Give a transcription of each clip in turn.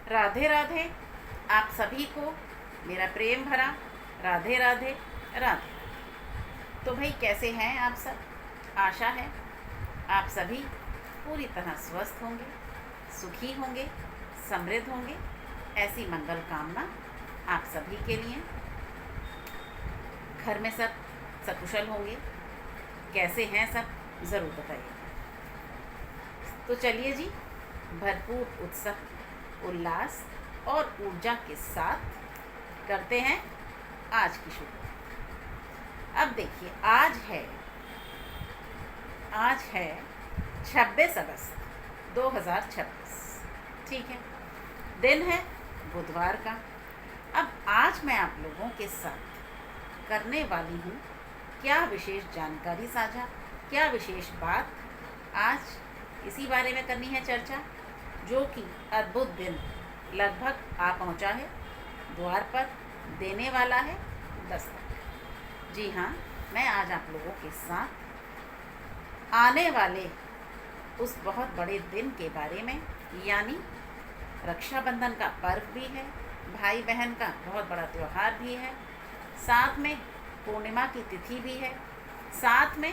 राधे राधे। आप सभी को मेरा प्रेम भरा राधे राधे राधे। तो भाई कैसे हैं आप सब? आशा है आप सभी पूरी तरह स्वस्थ होंगे, सुखी होंगे, समृद्ध होंगे। ऐसी मंगल कामना आप सभी के लिए। घर में सब सकुशल होंगे। कैसे हैं सब ज़रूर बताइए। तो चलिए जी, भरपूर उत्साह, उल्लास और ऊर्जा के साथ करते हैं आज की शुरुआत। अब देखिए, आज है 26 अगस्त 2026। ठीक है, दिन है बुधवार का। अब आज मैं आप लोगों के साथ करने वाली हूँ क्या विशेष जानकारी साझा, क्या विशेष बात आज इसी बारे में करनी है चर्चा, जो कि अद्भुत दिन लगभग आ पहुँचा है, द्वार पर देने वाला है दस्तक। जी हाँ, मैं आज आप लोगों के साथ आने वाले उस बहुत बड़े दिन के बारे में, यानी रक्षाबंधन का पर्व भी है, भाई बहन का बहुत बड़ा त्यौहार भी है, साथ में पूर्णिमा की तिथि भी है, साथ में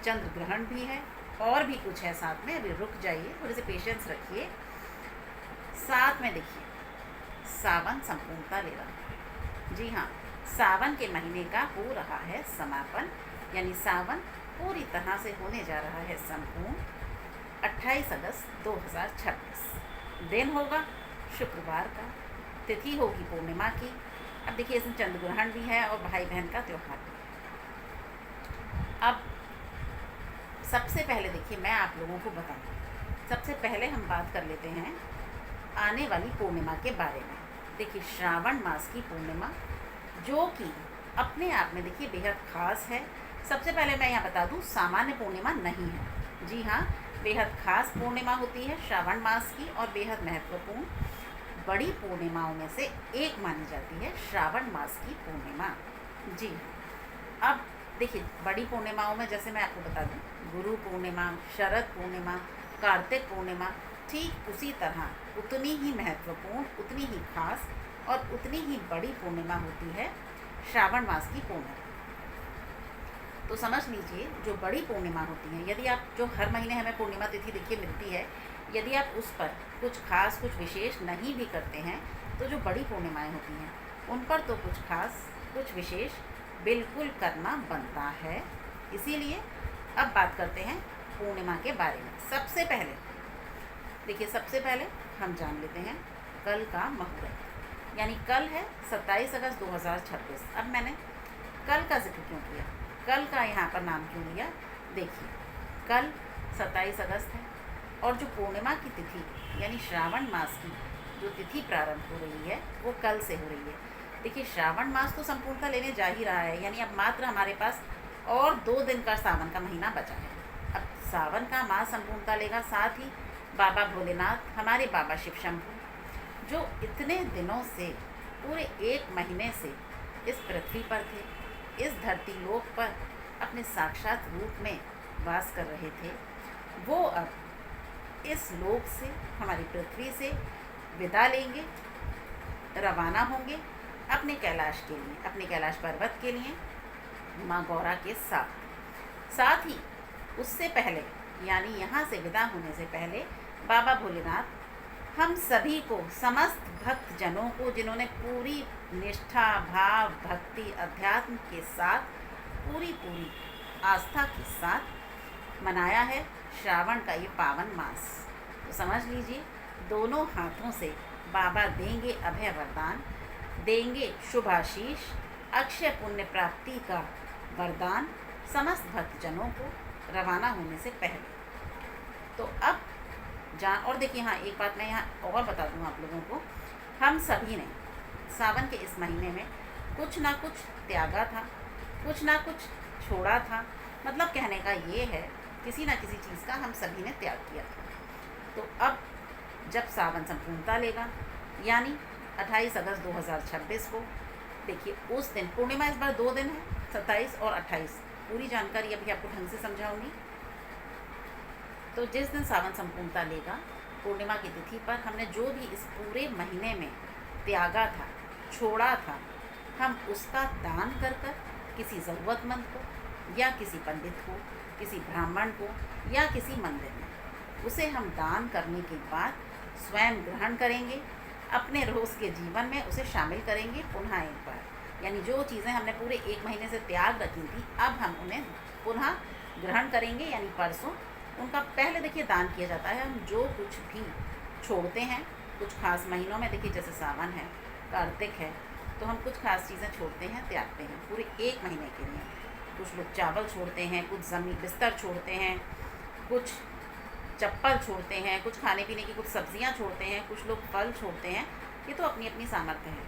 चंद्र ग्रहण भी है, और भी कुछ है साथ में। अभी रुक जाइए, थोड़े से पेशेंस रखिए। साथ में देखिए, सावन संपूर्णता ले रहा है। जी हाँ, सावन के महीने का हो रहा है समापन, यानी सावन पूरी तरह से होने जा रहा है संपूर्ण। 28 अगस्त 2026 दिन होगा शुक्रवार का, तिथि होगी पूर्णिमा की। अब देखिए, इसमें चंद्र ग्रहण भी है और भाई बहन का त्यौहार भी है। अब सबसे पहले देखिए, मैं आप लोगों को बताऊँ, सबसे पहले हम बात कर लेते हैं आने वाली पूर्णिमा के बारे में। देखिए, श्रावण मास की पूर्णिमा, जो कि अपने आप में देखिए बेहद ख़ास है। सबसे पहले मैं यहाँ बता दूँ, सामान्य पूर्णिमा नहीं है। जी हाँ, बेहद ख़ास पूर्णिमा होती है श्रावण मास की, और बेहद महत्वपूर्ण बड़ी पूर्णिमाओं में से एक मानी जाती है श्रावण मास की पूर्णिमा। जी हाँ, अब देखिए, बड़ी पूर्णिमाओं में जैसे मैं आपको बता दूँ, गुरु पूर्णिमा, शरद पूर्णिमा, कार्तिक पूर्णिमा, ठीक उसी तरह उतनी ही महत्वपूर्ण, उतनी ही खास और उतनी ही बड़ी पूर्णिमा होती है श्रावण मास की पूर्णिमा। तो समझ लीजिए, जो बड़ी पूर्णिमा होती हैं, यदि आप, जो हर महीने हमें पूर्णिमा तिथि देखिए मिलती है, यदि आप उस पर कुछ खास, कुछ विशेष नहीं भी करते हैं, तो जो बड़ी पूर्णिमाएँ होती हैं उन पर तो कुछ खास, कुछ विशेष बिल्कुल करना बनता है। इसीलिए अब बात करते हैं पूर्णिमा के बारे में। सबसे पहले देखिए, सबसे पहले हम जान लेते हैं कल का मुहूर्त, यानी कल है 27 अगस्त 2026। अब मैंने कल का जिक्र क्यों किया, कल का यहाँ पर नाम क्यों लिया? देखिए, कल 27 अगस्त है, और जो पूर्णिमा की तिथि, यानी श्रावण मास की जो तिथि प्रारंभ हो रही है, वो कल से हो रही है। देखिए, श्रावण मास तो संपूर्णता लेने जा ही रहा है, यानी अब मात्र हमारे पास और 2 दिन का सावन का महीना बचा है। अब सावन का मास संपूर्णता लेगा, साथ ही बाबा भोलेनाथ, हमारे बाबा शिव शंभू, जो इतने दिनों से, पूरे 1 महीने से इस पृथ्वी पर थे, इस धरती लोक पर अपने साक्षात रूप में वास कर रहे थे, वो अब इस लोक से, हमारी पृथ्वी से विदा लेंगे, रवाना होंगे अपने कैलाश के लिए, अपने कैलाश पर्वत के लिए, माँ गौरा के साथ। साथ ही उससे पहले, यानी यहाँ से विदा होने से पहले, बाबा भोलेनाथ हम सभी को, समस्त भक्त जनों को, जिन्होंने पूरी निष्ठा, भाव, भक्ति, अध्यात्म के साथ, पूरी आस्था के साथ मनाया है श्रावण का ये पावन मास, तो समझ लीजिए, दोनों हाथों से बाबा देंगे अभय वरदान, देंगे शुभाशीष, अक्षय पुण्य प्राप्ति का वरदान समस्त भक्तजनों को रवाना होने से पहले। तो अब और देखिए, हाँ, एक बात मैं यहाँ और बता दूँ आप लोगों को, हम सभी ने सावन के इस महीने में कुछ ना कुछ त्यागा था, कुछ ना कुछ छोड़ा था। मतलब कहने का ये है, किसी ना किसी चीज़ का हम सभी ने त्याग किया था। तो अब जब सावन संपूर्णता लेगा, यानी 28 अगस्त 2026 को, देखिए उस दिन पूर्णिमा, इस बार 2 दिन है, 27 और 28। पूरी जानकारी अभी आपको ढंग से समझाऊंगी। तो जिस दिन सावन संपूर्णता लेगा पूर्णिमा की तिथि पर हमने जो भी इस पूरे महीने में त्यागा था, छोड़ा था, हम उसका दान कर कर किसी ज़रूरतमंद को या किसी पंडित को, किसी ब्राह्मण को या किसी मंदिर में, उसे हम दान करने के बाद स्वयं ग्रहण करेंगे, अपने रोज़ के जीवन में उसे शामिल करेंगे पुनः एक बार। यानी जो चीज़ें हमने पूरे एक महीने से त्याग रखी थी, अब हम उन्हें पुनः ग्रहण करेंगे। यानी परसों उनका पहले देखिए दान किया जाता है। हम जो कुछ भी छोड़ते हैं कुछ खास महीनों में, देखिए जैसे सावन है, कार्तिक है, तो हम कुछ खास चीज़ें छोड़ते हैं, त्यागते हैं पूरे एक महीने के लिए। कुछ लोग चावल छोड़ते हैं, कुछ ज़मीन बिस्तर छोड़ते हैं, कुछ चप्पल छोड़ते हैं, कुछ खाने पीने की कुछ सब्जियां छोड़ते हैं, कुछ लोग फल छोड़ते हैं। ये तो अपनी अपनी सामर्थ्य है।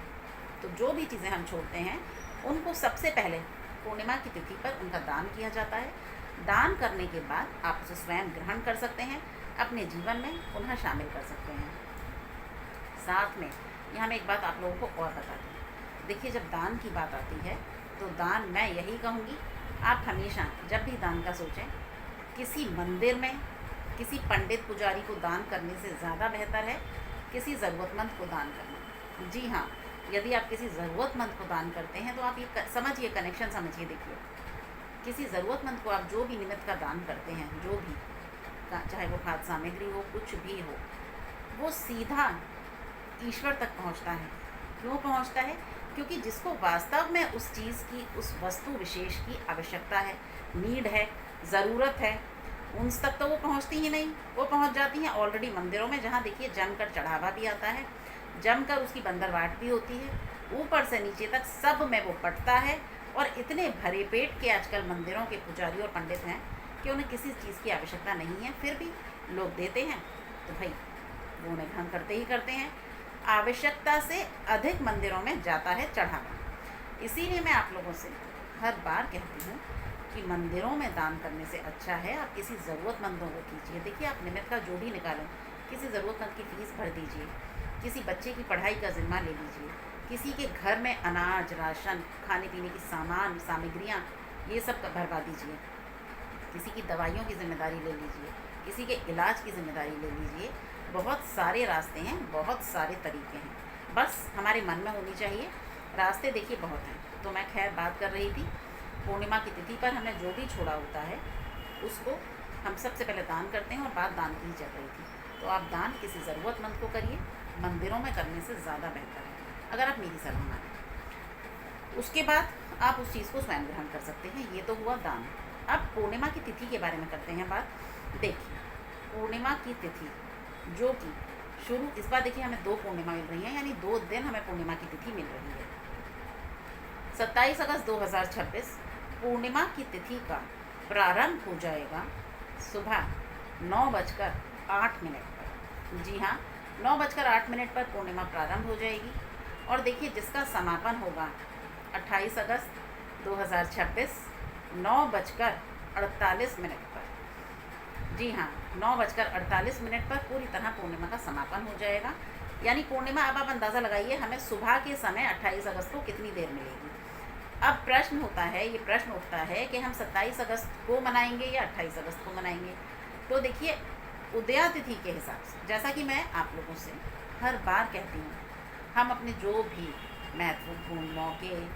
तो जो भी चीज़ें हम छोड़ते हैं उनको सबसे पहले पूर्णिमा की तिथि पर उनका दान किया जाता है। दान करने के बाद आप उसे स्वयं ग्रहण कर सकते हैं, अपने जीवन में पुनः शामिल कर सकते हैं। साथ में यहाँ मैं एक बात आप लोगों को और बता दूँ। देखिए जब दान की बात आती है तो दान, मैं यही कहूँगी, आप हमेशा जब भी दान का सोचें, किसी मंदिर में किसी पंडित पुजारी को दान करने से ज़्यादा बेहतर है किसी ज़रूरतमंद को दान करना। जी हाँ, यदि आप किसी ज़रूरतमंद को दान करते हैं तो आप ये समझिए, कनेक्शन समझिए। देखिए किसी ज़रूरतमंद को आप जो भी निमित्त का दान करते हैं, जो भी, चाहे वो खाद्य सामग्री हो, कुछ भी हो, वो सीधा ईश्वर तक पहुंचता है। क्यों पहुंचता है? क्योंकि जिसको वास्तव में उस चीज़ की, उस वस्तु विशेष की आवश्यकता है, नीड है, ज़रूरत है, उन तक तो वो पहुंचती ही नहीं। वो पहुंच जाती हैं ऑलरेडी मंदिरों में, जहाँ देखिए जमकर चढ़ावा भी आता है, जमकर उसकी बंदरवाट भी होती है, ऊपर से नीचे तक सब में वो पटता है। और इतने भरे पेट के आजकल मंदिरों के पुजारी और पंडित हैं कि उन्हें किसी चीज़ की आवश्यकता नहीं है, फिर भी लोग देते हैं तो भाई वो उन्हें ग्रहण करते ही करते हैं। आवश्यकता से अधिक मंदिरों में जाता है चढ़ावा। इसीलिए मैं आप लोगों से हर बार कहती हूँ कि मंदिरों में दान करने से अच्छा है आप किसी ज़रूरतमंदों को कीजिए। देखिए आप निमित्त का जो भी निकालें, किसी ज़रूरतमंद की फ़ीस भर दीजिए, किसी बच्चे की पढ़ाई का ज़िम्मा ले लीजिए, किसी के घर में अनाज, राशन, खाने पीने की सामान, सामग्रियाँ, ये सब भरवा दीजिए, किसी की दवाइयों की ज़िम्मेदारी ले लीजिए, किसी के इलाज की ज़िम्मेदारी ले लीजिए। बहुत सारे रास्ते हैं, बहुत सारे तरीके हैं, बस हमारे मन में होनी चाहिए। रास्ते देखिए बहुत हैं। तो मैं खैर बात कर रही थी पूर्णिमा की तिथि पर हमने जो भी छोड़ा होता है उसको हम सबसे पहले दान करते हैं और बात दान की जा रही थी। तो आप दान किसी ज़रूरतमंद को करिए, मंदिरों में करने से ज़्यादा बेहतर है अगर आप मेरी सलाह मानें। उसके बाद आप उस चीज़ को स्वयं ग्रहण कर सकते हैं। ये तो हुआ दान। अब पूर्णिमा की तिथि के बारे में करते हैं बात। देखिए पूर्णिमा की तिथि जो कि शुरू, इस बार देखिए हमें 2 पूर्णिमा मिल रही हैं, यानी 2 दिन हमें पूर्णिमा की तिथि मिल रही है। 27 अगस्त 2026 पूर्णिमा की तिथि का प्रारंभ हो जाएगा सुबह 9:08 पर। जी हाँ, 9:08 पर पूर्णिमा प्रारंभ हो जाएगी। और देखिए जिसका समापन होगा 28 अगस्त 2026 9:48 पर। जी हाँ, 9:48 पर पूरी तरह पूर्णिमा का समापन हो जाएगा। यानी पूर्णिमा, अब आप अंदाज़ा लगाइए हमें सुबह के समय 28 अगस्त को कितनी देर मिलेगी। अब प्रश्न होता है, ये प्रश्न उठता है कि हम 27 अगस्त को मनाएंगे या 28 अगस्त को मनाएंगे। तो देखिए उदया तिथि के हिसाब से, जैसा कि मैं आप लोगों से हर बार कहती हूँ, हम अपने जो भी महत्वपूर्ण मौके,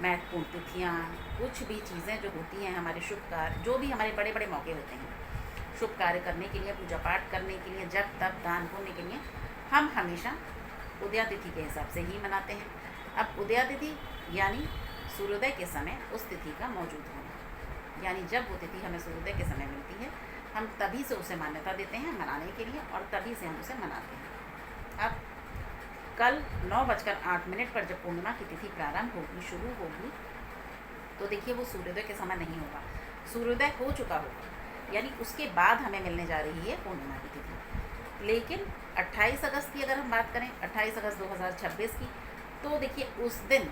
महत्वपूर्ण तिथियाँ, कुछ भी चीज़ें जो होती हैं, हमारे शुभ कार्य, जो भी हमारे बड़े बड़े मौके होते हैं शुभ कार्य करने के लिए, पूजा पाठ करने के लिए, जब तब दान पुण्य के लिए, हम हमेशा उदया तिथि के हिसाब से ही मनाते हैं। अब उदया तिथि यानी सूर्योदय के समय उस तिथि का मौजूद होना, यानी जब वो तिथि हमें सूर्योदय के समय मिलती है, हम तभी से उसे मान्यता देते हैं मनाने के लिए और तभी से हम उसे मनाते हैं। अब कल 9:08 पर जब पूर्णिमा की तिथि प्रारंभ होगी, शुरू होगी, तो देखिए वो सूर्योदय के समय नहीं होगा, सूर्योदय हो चुका होगा, यानी उसके बाद हमें मिलने जा रही है पूर्णिमा की तिथि। लेकिन 28 अगस्त की अगर हम बात करें, 28 अगस्त 2026 की, तो देखिए उस दिन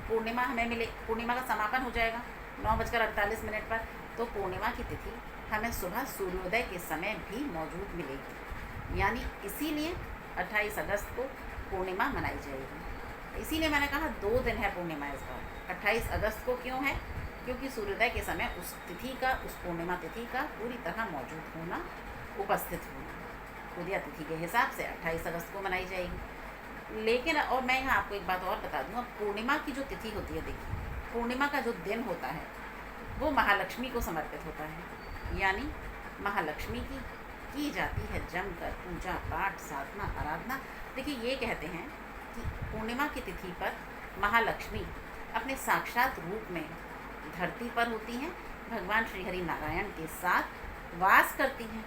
पूर्णिमा हमें मिले, पूर्णिमा का समापन हो जाएगा 9:48 पर। तो पूर्णिमा की तिथि हमें सुबह सूर्योदय के समय भी मौजूद मिलेगी, यानी इसीलिए 28 अगस्त को पूर्णिमा मनाई जाएगी। इसीलिए मैंने कहा 2 दिन है पूर्णिमा इस बार। 28 अगस्त को क्यों है? क्योंकि सूर्योदय के समय उस तिथि का, उस पूर्णिमा तिथि का पूरी तरह मौजूद होना, उपस्थित होना। उदया तिथि के हिसाब से 28 अगस्त को मनाई जाएगी। लेकिन और मैं यहाँ आपको एक बात और बता दूँ, अब पूर्णिमा की जो तिथि होती है, देखिए पूर्णिमा का जो दिन होता है वो महालक्ष्मी को समर्पित होता है, यानी महालक्ष्मी की जाती है जमकर पूजा पाठ साधना आराधना। देखिए ये कहते हैं कि पूर्णिमा की तिथि पर महालक्ष्मी अपने साक्षात रूप में धरती पर होती हैं, भगवान श्री हरि नारायण के साथ वास करती हैं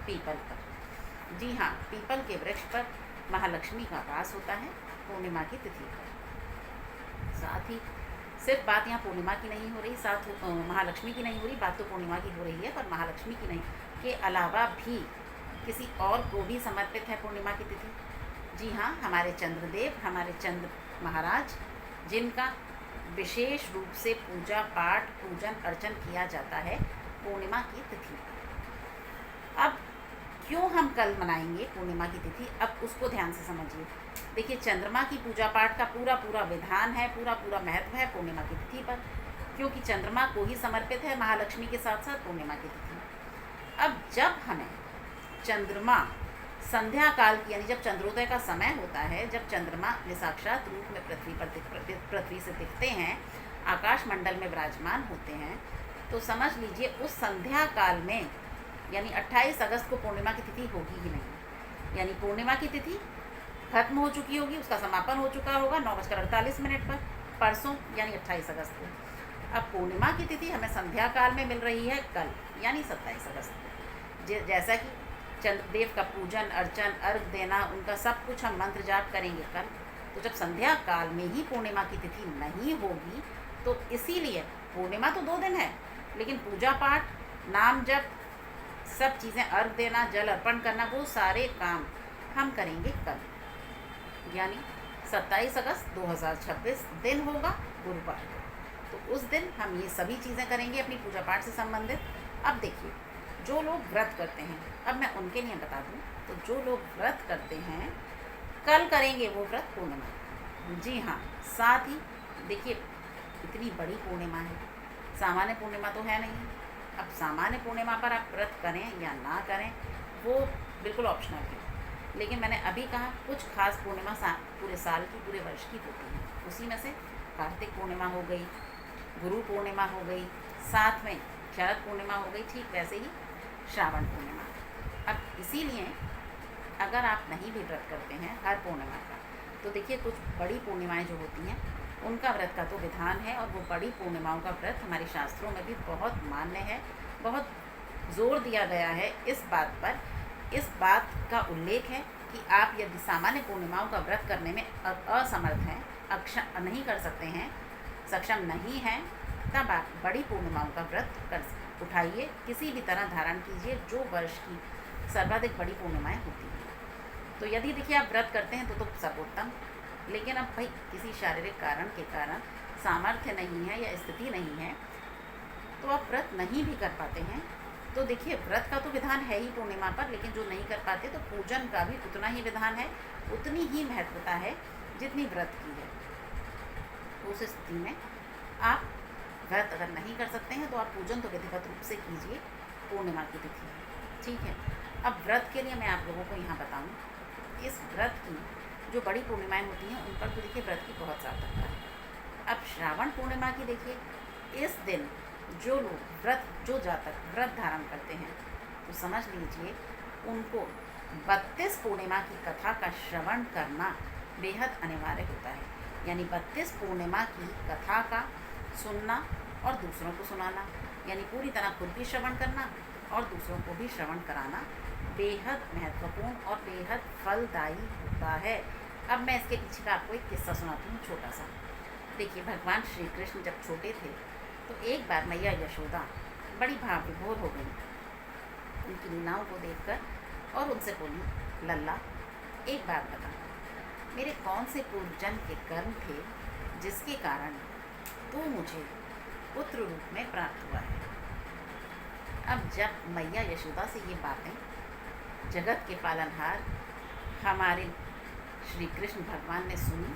पीपल पर। जी हाँ, पीपल के वृक्ष पर महालक्ष्मी का वास होता है पूर्णिमा की तिथि पर। साथ ही सिर्फ बात यहाँ पूर्णिमा की नहीं हो रही, साथ महालक्ष्मी की नहीं हो रही, बात तो पूर्णिमा की हो रही है, पर महालक्ष्मी की नहीं के अलावा भी किसी और को भी समर्पित है पूर्णिमा की तिथि। जी हाँ, हमारे चंद्रदेव, हमारे चंद्र महाराज, जिनका विशेष रूप से पूजा पाठ पूजन अर्चन किया जाता है पूर्णिमा की तिथि पर। अब क्यों हम कल मनाएंगे पूर्णिमा की तिथि, अब उसको ध्यान से समझिए। देखिए चंद्रमा की पूजा पाठ का पूरा विधान है, पूरा महत्व है पूर्णिमा की तिथि पर, क्योंकि चंद्रमा को ही समर्पित है महालक्ष्मी के साथ साथ पूर्णिमा की तिथि। अब जब हमें चंद्रमा संध्या काल की, यानी जब चंद्रोदय का समय होता है, जब चंद्रमा अपने साक्षात रूप में पृथ्वी से दिखते हैं, आकाश मंडल में विराजमान होते हैं, तो समझ लीजिए उस संध्या काल में यानी 28 अगस्त को पूर्णिमा की तिथि होगी ही नहीं, यानी पूर्णिमा की तिथि खत्म हो चुकी होगी, उसका समापन हो चुका होगा 9:48 पर परसों यानी 28 अगस्त को। अब पूर्णिमा की तिथि हमें संध्या काल में मिल रही है कल यानी 27 अगस्त को। जैसा कि चंद्रदेव का पूजन अर्चन अर्घ देना, उनका सब कुछ हम मंत्र जाप करेंगे कल, तो जब संध्या काल में ही पूर्णिमा की तिथि नहीं होगी, तो इसीलिए पूर्णिमा तो 2 दिन है, लेकिन पूजा पाठ नाम जप सब चीज़ें अर्घ देना जल अर्पण करना वो सारे काम हम करेंगे कल, यानी 27 अगस्त 2026 दिन होगा गुरुवार को। तो उस दिन हम ये सभी चीज़ें करेंगे अपनी पूजा पाठ से संबंधित। अब देखिए जो लोग व्रत करते हैं, अब मैं उनके लिए बता दूं, तो जो लोग व्रत करते हैं कल करेंगे वो व्रत पूर्णिमा। जी हाँ, साथ ही देखिए इतनी बड़ी पूर्णिमा है, सामान्य पूर्णिमा तो है नहीं। अब सामान्य पूर्णिमा पर आप व्रत करें या ना करें वो बिल्कुल ऑप्शनल है, लेकिन मैंने अभी कहा कुछ खास पूर्णिमा पूरे साल की पूरे वर्ष की होती है, उसी में से कार्तिक पूर्णिमा हो गई, गुरु पूर्णिमा हो गई, साथ में शरद पूर्णिमा हो गई, ठीक वैसे ही श्रावण पूर्णिमा। अब इसीलिए अगर आप नहीं भी व्रत करते हैं हर पूर्णिमा का, तो देखिए कुछ बड़ी पूर्णिमाएं जो होती हैं उनका व्रत का तो विधान है, और वो बड़ी पूर्णिमाओं का व्रत हमारे शास्त्रों में भी बहुत मान्य है, बहुत जोर दिया गया है इस बात पर। इस बात का उल्लेख है कि आप यदि सामान्य पूर्णिमाओं का व्रत करने में असमर्थ हैं, नहीं कर सकते हैं, सक्षम नहीं हैं, तब आप बड़ी पूर्णिमाओं का व्रत कर उठाइए, किसी भी तरह धारण कीजिए जो वर्ष की सर्वाधिक बड़ी पूर्णिमाएं होती हैं। तो यदि देखिए आप व्रत करते हैं तो सर्वोत्तम, लेकिन अब भाई किसी शारीरिक कारण के कारण सामर्थ्य नहीं है या स्थिति नहीं है, तो आप व्रत नहीं भी कर पाते हैं, तो देखिए व्रत का तो विधान है ही पूर्णिमा पर, लेकिन जो नहीं कर पाते तो पूजन का भी उतना ही विधान है, उतनी ही महत्वता है जितनी व्रत की है। उस स्थिति में आप व्रत अगर नहीं कर सकते हैं तो आप पूजन तो विधिवत रूप से कीजिए पूर्णिमा की तिथि है, ठीक है। अब व्रत के लिए मैं आप लोगों को यहाँ बताऊँ, इस व्रत की जो बड़ी पूर्णिमाएँ होती हैं उन पर तो देखिए व्रत की बहुत सार्थकता है। अब श्रावण पूर्णिमा की देखिए इस दिन जो लोग जो जातक व्रत धारण करते हैं, तो समझ लीजिए उनको 32 पूर्णिमा की कथा का श्रवण करना बेहद अनिवार्य होता है, यानी 32 पूर्णिमा की कथा का सुनना और दूसरों को सुनाना, यानी पूरी तरह खुद भी श्रवण करना और दूसरों को भी श्रवण कराना बेहद महत्वपूर्ण और बेहद फलदायी होता है। अब मैं इसके पीछे का आपको एक किस्सा सुनाती हूँ छोटा सा। देखिए भगवान श्री कृष्ण जब छोटे थे तो एक बार मैया यशोदा बड़ी भाव विभोर हो गई उनकी लीलाओं को देखकर, और उनसे बोली, लल्ला एक बात बता, मेरे कौन से पूर्व जन्म के कर्म थे जिसके कारण तू मुझे पुत्र रूप में प्राप्त हुआ है। अब जब मैया यशोदा से ये बातें जगत के पालनहार हमारे श्री कृष्ण भगवान ने सुनी,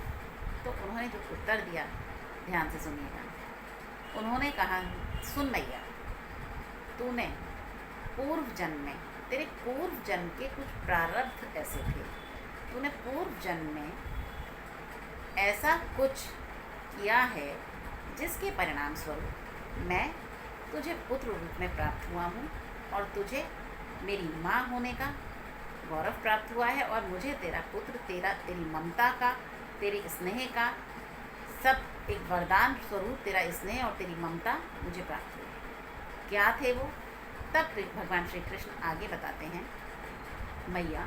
तो उन्होंने जो उत्तर दिया ध्यान से सुनिएगा। उन्होंने कहा, सुन मैया, तूने पूर्व जन्म में तेरे पूर्व जन्म के कुछ प्रारब्ध ऐसे थे, तूने पूर्व जन्म में ऐसा कुछ किया है जिसके परिणाम स्वरूप मैं तुझे पुत्र रूप में प्राप्त हुआ हूँ और तुझे मेरी माँ होने का गौरव प्राप्त हुआ है, और मुझे तेरा पुत्र, तेरी ममता का, तेरे स्नेह का सब एक वरदान स्वरूप तेरा स्नेह और तेरी ममता मुझे प्राप्त हुई है। क्या थे वो? तब भगवान श्री कृष्ण आगे बताते हैं, मैया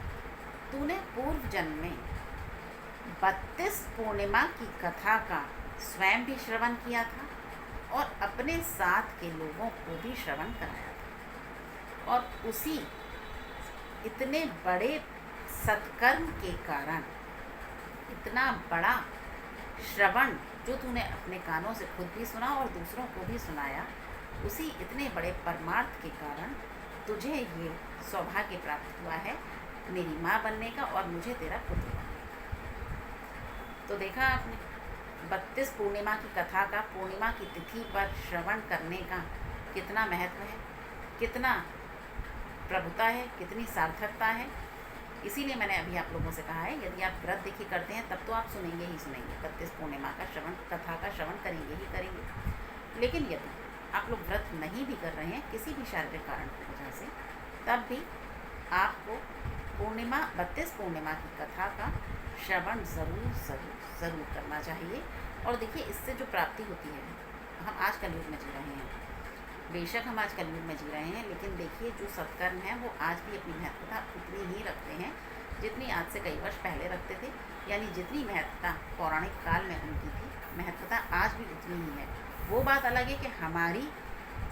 तूने पूर्व जन्म में 32 पूर्णिमा की कथा का स्वयं भी श्रवण किया था और अपने साथ के लोगों को भी श्रवण कराया था, और उसी इतने बड़े सत्कर्म के कारण, इतना बड़ा श्रवण जो तूने अपने कानों से खुद भी सुना और दूसरों को भी सुनाया, उसी इतने बड़े परमार्थ के कारण तुझे ये सौभाग्य प्राप्त हुआ है मेरी माँ बनने का और मुझे तेरा पुत्र बनने का। तो देखा आपने 32 पूर्णिमा की कथा का पूर्णिमा की तिथि पर श्रवण करने का कितना महत्व है, कितना प्रभुता है, कितनी सार्थकता है। इसीलिए मैंने अभी आप लोगों से कहा है, यदि आप व्रत देखिए करते हैं तब तो आप सुनेंगे ही सुनेंगे, 32 पूर्णिमा का श्रवण, कथा का श्रवण करेंगे ही करेंगे। लेकिन यदि आप लोग व्रत नहीं भी कर रहे हैं किसी भी शारीरिक कारण की वजह से, तब भी आपको 32 पूर्णिमा की कथा का श्रवण ज़रूर ज़रूर ज़रूर करना चाहिए। और देखिए इससे जो प्राप्ति होती है, हम आज कलयुग में जी रहे हैं, बेशक हम आज कलयुग में जी रहे हैं, लेकिन देखिए जो सत्कर्म है वो आज भी अपनी महत्वता उतनी ही रखते हैं जितनी आज से कई वर्ष पहले रखते थे। यानी जितनी महत्वता पौराणिक काल में उनकी थी, महत्वता आज भी उतनी ही है। वो बात अलग है कि हमारी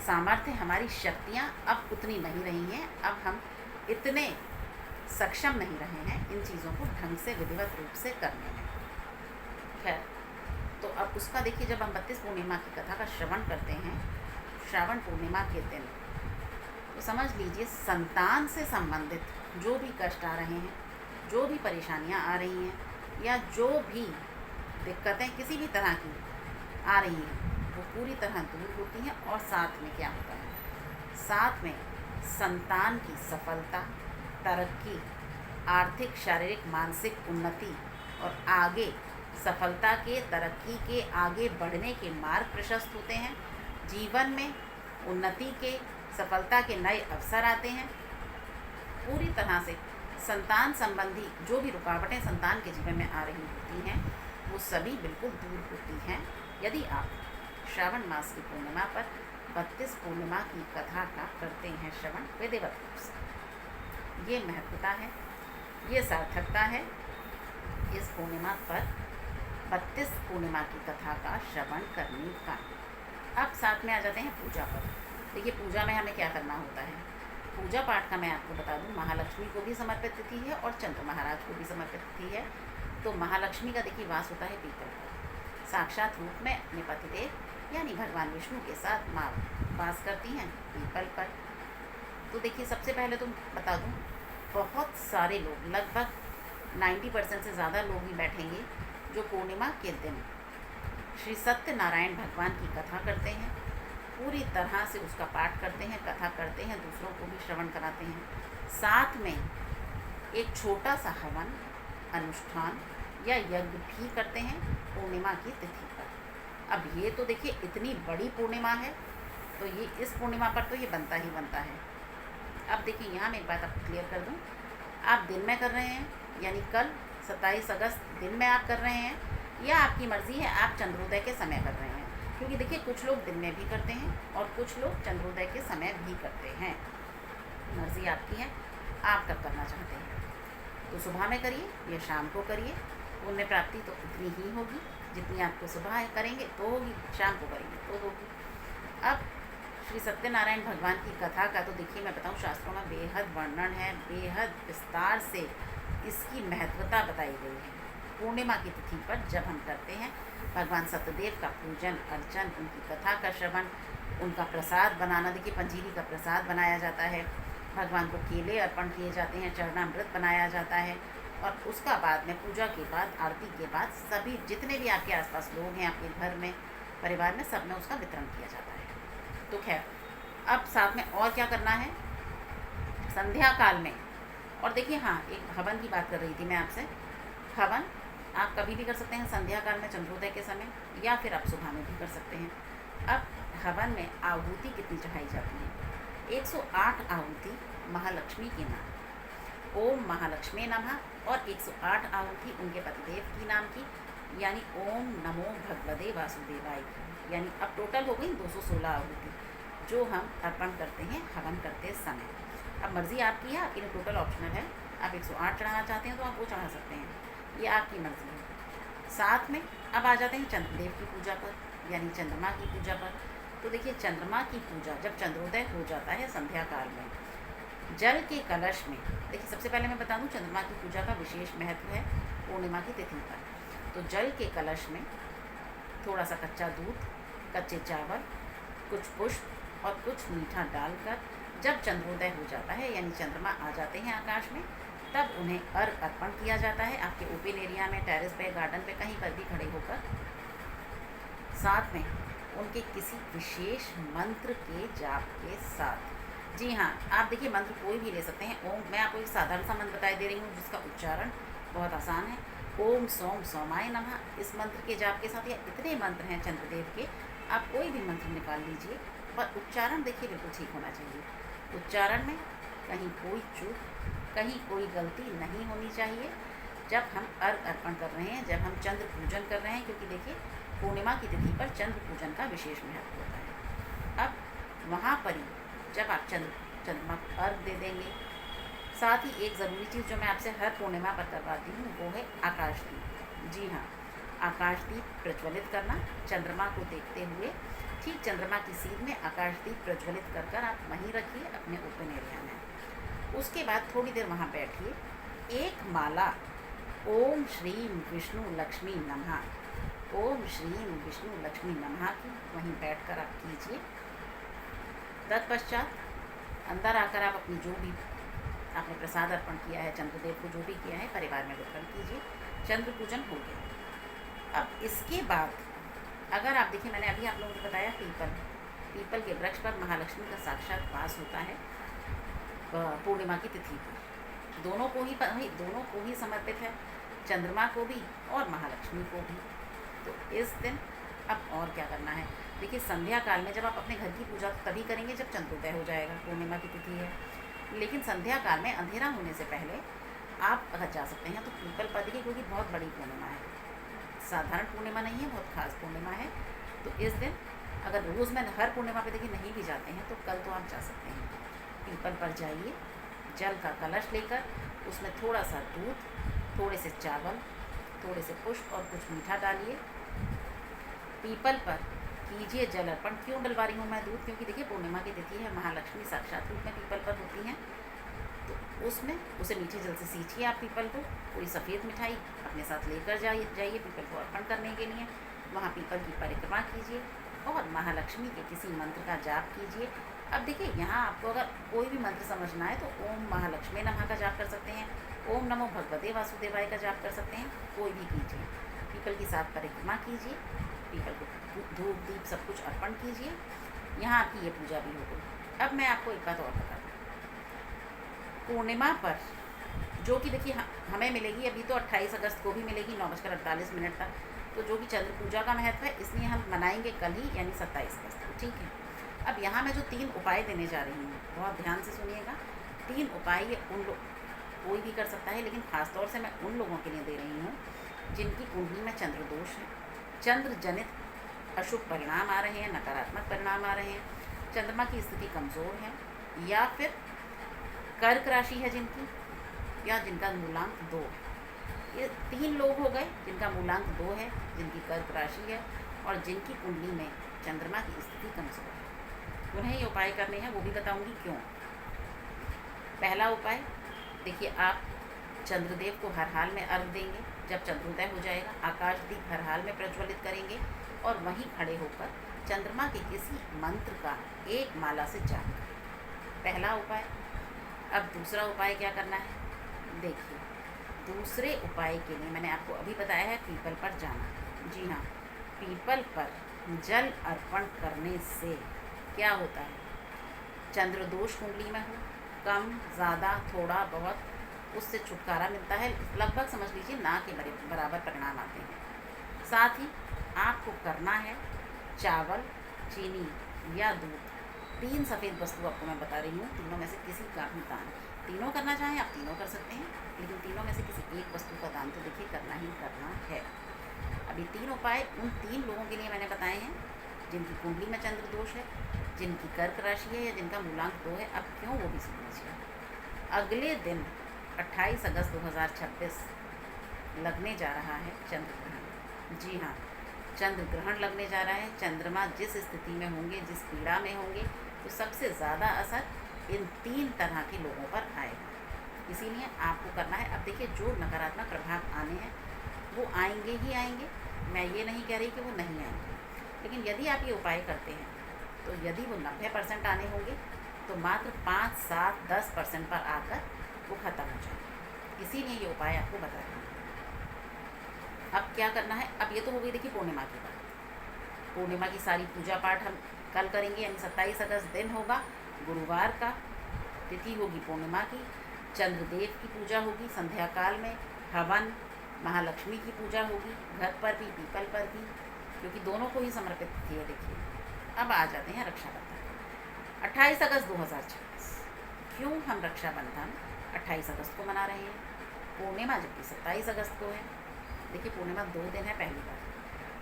सामर्थ्य, हमारी शक्तियाँ अब उतनी नहीं रही हैं, अब हम इतने सक्षम नहीं रहे हैं इन चीज़ों को ढंग से विधिवत रूप से करने में। खैर, तो अब उसका देखिए, जब हम 32 पूर्णिमा की कथा का श्रवण करते हैं श्रावण पूर्णिमा के दिन, तो समझ लीजिए संतान से संबंधित जो भी कष्ट आ रहे हैं, जो भी परेशानियां आ रही हैं, या जो भी दिक्कतें किसी भी तरह की आ रही हैं, वो पूरी तरह दूर होती हैं। और साथ में क्या होता है, साथ में संतान की सफलता, तरक्की, आर्थिक, शारीरिक, मानसिक उन्नति और आगे सफलता के, तरक्की के, आगे बढ़ने के मार्ग प्रशस्त होते हैं। जीवन में उन्नति के, सफलता के नए अवसर आते हैं। पूरी तरह से संतान संबंधी जो भी रुकावटें संतान के जीवन में आ रही होती हैं, वो सभी बिल्कुल दूर होती हैं यदि आप श्रावण मास की पूर्णिमा पर 32 पूर्णिमा की कथा का करते हैं श्रवण विधिवत रूप से। ये महत्वता है, ये सार्थकता है इस पूर्णिमा पर 32 पूर्णिमा की कथा का श्रवण करने का। अब साथ में आ जाते हैं पूजा पर। देखिए पूजा में हमें क्या करना होता है। पूजा पाठ का मैं आपको बता दूं, महालक्ष्मी को भी समर्पित तिथि है और चंद्र महाराज को भी समर्पित तिथि है। तो महालक्ष्मी का देखिए वास होता है पीपल पर, साक्षात रूप में अपने पतिदेव यानी भगवान विष्णु के साथ माँ वास करती हैं पीपल पर। तो देखिए सबसे पहले तो बता दूँ, बहुत सारे लोग, लगभग 90% से ज़्यादा लोग भी बैठेंगे जो पूर्णिमा के दिन श्री सत्यनारायण भगवान की कथा करते हैं, पूरी तरह से उसका पाठ करते हैं, कथा करते हैं, दूसरों को भी श्रवण कराते हैं। साथ में एक छोटा सा हवन, अनुष्ठान या यज्ञ भी करते हैं पूर्णिमा की तिथि पर। अब ये तो देखिए इतनी बड़ी पूर्णिमा है, तो ये इस पूर्णिमा पर तो ये बनता ही बनता है। अब देखिए यहाँ मैं एक बात आपको क्लियर कर दूँ, आप दिन में कर रहे हैं यानी कल 27 अगस्त दिन में आप कर रहे हैं, या आपकी मर्ज़ी है आप चंद्रोदय के समय कर रहे हैं। क्योंकि देखिए कुछ लोग दिन में भी करते हैं और कुछ लोग चंद्रोदय के समय भी करते हैं। मर्ज़ी आपकी है, आप कब करना चाहते हैं। तो सुबह में करिए या शाम को करिए, पुण्य प्राप्ति तो उतनी ही होगी जितनी आपको सुबह करेंगे तो होगी, शाम को करेंगे तो होगी। अब श्री सत्यनारायण भगवान की कथा का तो देखिए मैं बताऊँ, शास्त्रों में बेहद वर्णन है, बेहद विस्तार से इसकी महत्वता बताई गई है। पूर्णिमा की तिथि पर जब हम करते हैं भगवान सत्यदेव का पूजन अर्चन, उनकी कथा का श्रवण, उनका प्रसाद बनाना, देखिए पंजीरी का प्रसाद बनाया जाता है, भगवान को केले अर्पण किए जाते हैं, चरणामृत बनाया जाता है, और उसका बाद में पूजा के बाद, आरती के बाद सभी जितने भी आपके आसपास लोग हैं, आपके घर में, परिवार में, सब में उसका वितरण किया जाता है। तो खैर अब साथ में और क्या करना है, संध्या काल में। और देखिए हाँ, एक हवन की बात कर रही थी मैं आपसे। हवन आप कभी भी कर सकते हैं, संध्या काल में चंद्रोदय के समय, या फिर आप सुबह में भी कर सकते हैं। अब हवन में आहुति कितनी चढ़ाई जाती है? 108 आहुति महालक्ष्मी के नाम, ओम महालक्ष्मी नमः, और 108 आहुति उनके पतिदेव की नाम की, यानी ओम नमो भगवते वासुदेवाय की। यानी अब टोटल हो गई 216 आहुति जो हम अर्पण करते हैं हवन करते समय। अब मर्ज़ी आपकी है, आपके लिए टोटल ऑप्शनल है। आप 108 चढ़ाना चाहते हैं तो आप वो चढ़ा सकते हैं, ये आपकी मर्ज़ी है। साथ में अब आ जाते हैं चंद्रदेव की पूजा पर, यानी चंद्रमा की पूजा पर। तो देखिए चंद्रमा की पूजा जब चंद्रोदय हो जाता है संध्या काल में, जल के कलश में, देखिए सबसे पहले मैं बता दूं चंद्रमा की पूजा का विशेष महत्व है पूर्णिमा की तिथि पर। तो जल के कलश में थोड़ा सा कच्चा दूध, कच्चे चावल, कुछ पुष्प और कुछ मीठा डालकर जब चंद्रोदय हो जाता है, यानी चंद्रमा आ जाते हैं आकाश में, तब उन्हें अर्घ अर्पण किया जाता है आपके ओपन एरिया में, टेरेस पे, गार्डन पे, कहीं पर भी खड़े होकर। साथ में उनके किसी विशेष मंत्र के जाप के साथ। जी हाँ, आप देखिए मंत्र कोई भी ले सकते हैं। ओम, मैं आपको एक साधारण सा मंत्र बता दे रही हूँ जिसका उच्चारण बहुत आसान है। ओम सोम सोमाय नमः, इस मंत्र के जाप के साथ, या इतने मंत्र हैं चंद्रदेव के, आप कोई भी मंत्र निकाल लीजिए, पर उच्चारण देखिए बिल्कुल ठीक होना चाहिए। उच्चारण में कहीं कोई चूक, कहीं कोई गलती नहीं होनी चाहिए जब हम अर्घ अर्पण कर रहे हैं, जब हम चंद्र पूजन कर रहे हैं, क्योंकि देखिए पूर्णिमा की तिथि पर चंद्र पूजन का विशेष महत्व होता है। अब वहाँ पर ही जब आप चंद्रमा को अर्घ दे देंगे, साथ ही एक ज़रूरी चीज़ जो मैं आपसे हर पूर्णिमा पर करवाती हूँ वो है आकाशदीप। जी हाँ, आकाशदीप प्रज्वलित करना, चंद्रमा को देखते हुए ठीक चंद्रमा की सीध में आकाशदीप प्रज्वलित कर कर आप वहीं रखिए अपने ओपन एरिया में। उसके बाद थोड़ी देर वहाँ बैठिए, एक माला ओम श्रीम विष्णु लक्ष्मी नमः, ओम श्रीम विष्णु लक्ष्मी नमः की वहीं बैठकर आप कीजिए। तत्पश्चात अंदर आकर आप अपनी जो भी आपने प्रसाद अर्पण किया है चंद्रदेव को, जो भी किया है परिवार में वितरण कीजिए। चंद्र पूजन हो गया। अब इसके बाद अगर आप देखिए, मैंने अभी आप लोगों को बताया पीपल के वृक्ष पर महालक्ष्मी का साक्षात वास होता है पूर्णिमा की तिथि पर। दोनों को ही समर्पित है, चंद्रमा को भी और महालक्ष्मी को भी। तो इस दिन अब और क्या करना है, देखिए संध्या काल में जब आप अपने घर की पूजा तभी करेंगे जब चंद्रोदय हो जाएगा, पूर्णिमा की तिथि है। लेकिन संध्या काल में अंधेरा होने से पहले आप अगर जा सकते हैं तो पीपल पर देखिए, क्योंकि बहुत बड़ी पूर्णिमा है, साधारण पूर्णिमा नहीं है, बहुत खास पूर्णिमा है। तो इस दिन अगर रोज़ में हर पूर्णिमा पे देखिए नहीं भी जाते हैं तो कल तो आप जा सकते हैं। पीपल पर जाइए, जल का कलश लेकर उसमें थोड़ा सा दूध, थोड़े से चावल, थोड़े से पुष्प और कुछ मीठा डालिए। पीपल पर कीजिए जल अर्पण। क्यों डलवा रही हूँ मैं दूध, क्योंकि देखिए पूर्णिमा की तिथि है, महालक्ष्मी साक्षात रूप में पीपल पर होती हैं। तो उसमें उसे मीठे जल से सींचिए आप पीपल को। कोई सफ़ेद मिठाई अपने साथ लेकर जाइए पीपल को अर्पण करने के लिए। वहाँ पीपल की परिक्रमा कीजिए और महालक्ष्मी के किसी मंत्र का जाप कीजिए। अब देखिए यहाँ आपको अगर कोई भी मंत्र समझना है तो ओम महालक्ष्मी नमः का जाप कर सकते हैं, ओम नमो भगवते वासुदेवाय का जाप कर सकते हैं, कोई भी कीजिए। पीपल की साथ परिक्रमा कीजिए, पीपल को धूप दीप सब कुछ अर्पण कीजिए। यहाँ आपकी ये पूजा भी हो गई। अब मैं आपको एक बात और बता दूँ, पूर्णिमा पर जो कि देखिए हमें मिलेगी अभी तो 28 अगस्त को भी मिलेगी 9:48 तक, तो जो कि चंद्र पूजा का महत्व है, इसलिए हम मनाएंगे कल ही, यानी 27 अगस्त को। ठीक है। अब यहाँ मैं जो 3 उपाय देने जा रही हूँ बहुत ध्यान से सुनिएगा। 3 उपाय ये कोई भी कर सकता है, लेकिन ख़ास तौर से मैं उन लोगों के लिए दे रही हूँ जिनकी कुंडली में चंद्र दोष है, चंद्र जनित अशुभ परिणाम आ रहे हैं, नकारात्मक परिणाम आ रहे हैं, चंद्रमा की स्थिति कमज़ोर है, या फिर कर्क राशि है जिनकी, या जिनका मूलांक 2 है। ये 3 लोग हो गए जिनका मूलांक 2 है, जिनकी कर्क राशि है और जिनकी कुंडली में चंद्रमा की स्थिति कमज़ोर है। उन्हें ये उपाय करने हैं, वो भी बताऊंगी क्यों। पहला उपाय देखिए, आप चंद्रदेव को हर हाल में अर्घ देंगे। जब चंद्रोदय हो जाएगा आकाशदीप हर हाल में प्रज्वलित करेंगे और वहीं खड़े होकर चंद्रमा के किसी मंत्र का एक माला से जाप करें। पहला उपाय। अब दूसरा उपाय क्या करना है, देखिए दूसरे उपाय के लिए मैंने आपको अभी बताया है पीपल पर जाना। जी हाँ, पीपल पर जल अर्पण करने से क्या होता है, चंद्र दोष कुंडली में हो, कम ज़्यादा थोड़ा बहुत उससे छुटकारा मिलता है। लगभग समझ लीजिए ना के बराबर परिणाम आते हैं। साथ ही आपको करना है चावल, चीनी या दूध, 3 सफ़ेद वस्तु आपको मैं बता रही हूँ, तीनों में से किसी का भी दान। तीनों करना चाहें आप तीनों कर सकते हैं, लेकिन तीनों में से किसी एक वस्तु का दान तो देखिए करना ही करना है। अब ये 3 उपाय उन 3 लोगों के लिए मैंने बताए हैं जिनकी कुंडली में चंद्र दोष है, जिनकी कर्क राशि है या जिनका मूलांक 2 है। अब क्यों, वो भी सुन लीजिए। अगले दिन 28 अगस्त 2026 लगने जा रहा है चंद्र ग्रहण। जी हाँ, चंद्र ग्रहण लगने जा रहा है। चंद्रमा जिस स्थिति में होंगे, जिस पीड़ा में होंगे, तो सबसे ज़्यादा असर इन 3 तरह के लोगों पर आएगा। इसीलिए आपको करना है। अब देखिए, जो नकारात्मक प्रभाव आने हैं वो आएंगे ही आएंगे, मैं ये नहीं कह रही कि वो नहीं आएंगे, लेकिन यदि आप ये उपाय करते हैं तो यदि वो 90% आने होंगे तो मात्र 5, 7, 10% पर आकर वो ख़त्म हो जाएगा। इसीलिए ये उपाय आपको बता रही हूँ। अब क्या करना है, अब ये तो हो गई देखिए पूर्णिमा की बात। पूर्णिमा की सारी पूजा पाठ हम कल करेंगे, यानी 27 अगस्त दिन होगा, गुरुवार का, तिथि होगी पूर्णिमा की, चंद्रदेव की पूजा होगी संध्या काल में, हवन, महालक्ष्मी की पूजा होगी, घर पर भी पीपल पर भी, क्योंकि दोनों को ही समर्पित तिथि है। देखिए, अब आ जाते हैं रक्षाबंधन। 28 अगस्त 2026। क्यों हम रक्षाबंधन 28 अगस्त को मना रहे हैं, पूर्णिमा जबकि 27 अगस्त को है। देखिए, पूर्णिमा 2 दिन है, पहली बार